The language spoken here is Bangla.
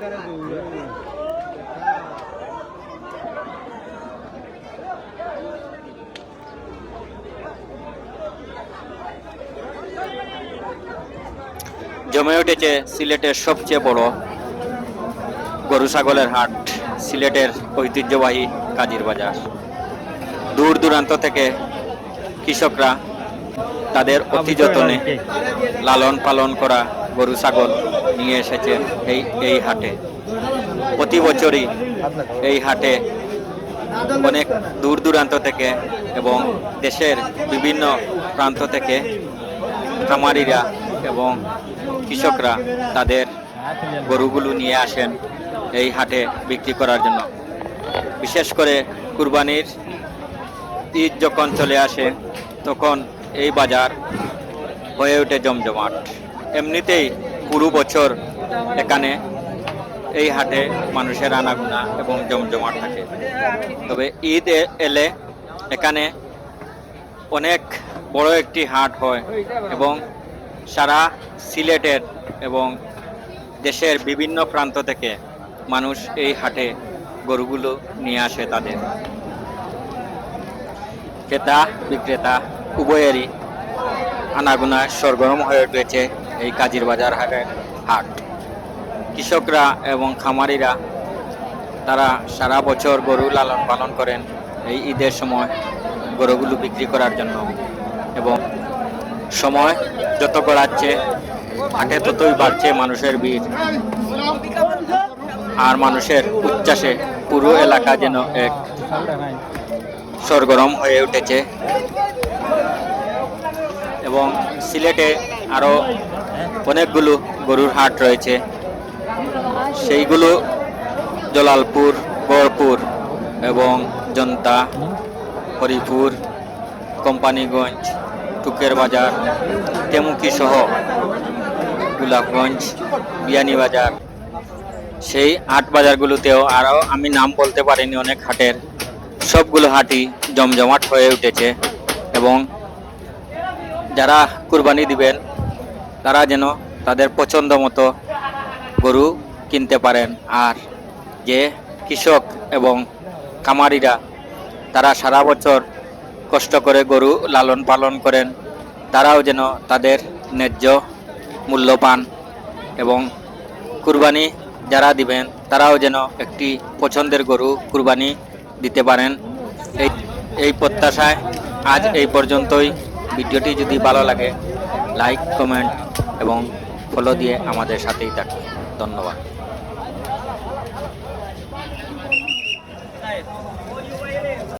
জমে উঠেছে সিলেটের সবচেয়ে বড় গরু ছাগলের হাট, সিলেটের ঐতিহ্যবাহী কাজীর বাজার। দূর দূরান্ত থেকে কৃষকরা তাদের অতি যত্নে লালন পালন করা গরু ছাগল নিয়ে এসেছে এই হাটে। প্রতি বছরই এই হাটে অনেক দূর দূরান্ত থেকে এবং দেশের বিভিন্ন প্রান্ত থেকে খামারিরা এবং কৃষকরা তাদের গরুগুলো নিয়ে আসেন এই হাটে বিক্রি করার জন্য। বিশেষ করে কুরবানির ঈদ যখন চলে আসে তখন এই বাজার হয়ে ওঠে জমজমাট। এমনিতেই পুরো বছর এখানে এই হাটে মানুষের আনাগোনা এবং জমজমাট থাকে। তবে ঈদ এলে এখানে অনেক বড় একটি হাট হয় এবং সারা সিলেটের এবং দেশের বিভিন্ন প্রান্ত থেকে মানুষ এই হাটে গরুগুলো নিয়ে আসে। তাদের ক্রেতা বিক্রেতা উভয়েরই আনাগোনা সরগরম হয়ে উঠেছে এই কাজীর বাজার হাট। কৃষকরা এবং খামারিরা তারা সারা বছর গরু লালন পালন করেন এই ঈদের সময় গরুগুলো বিক্রি করার জন্য, এবং সময় যত গড়াচ্ছে হাটে ততই বাড়ছে মানুষের ভিড়, আর মানুষের উচ্ছ্বাসে পুরো এলাকা যেন এক সরগরম হয়ে উঠেছে। এবং সিলেটে আরও অনেকগুলো গরুর হাট রয়েছে, সেইগুলো জলালপুর, গড়পুর এবং জনতা, হরিপুর, কোম্পানিগঞ্জ, টুকের বাজার, তেমুকি সহ গোলাপগঞ্জ, বিয়ানীবাজার, সেই হাট বাজারগুলোতেও আরও আমি নাম বলতে পারিনি অনেক হাটের, সবগুলো হাটই জমজমাট হয়ে উঠেছে। এবং যারা কুরবানি দিবেন তারা যেন তাদের পছন্দ মতো গরু কিনতে পারেন, আর যে কৃষক এবং খামারিরা তারা সারা বছর কষ্ট করে গরু লালন পালন করেন, তারাও যেন তাদের ন্যায্য মূল্য পান, এবং কুরবানি যারা দিবেন তারাও যেন একটি পছন্দের গরু কুরবানি দিতে পারেন। এই প্রত্যাশায় আজ এই পর্যন্তই। ভিডিওটি যদি ভালো লাগে লাইক, কমেন্ট এবং ফলো দিয়ে আমাদের সাথেই থাকুন। ধন্যবাদ।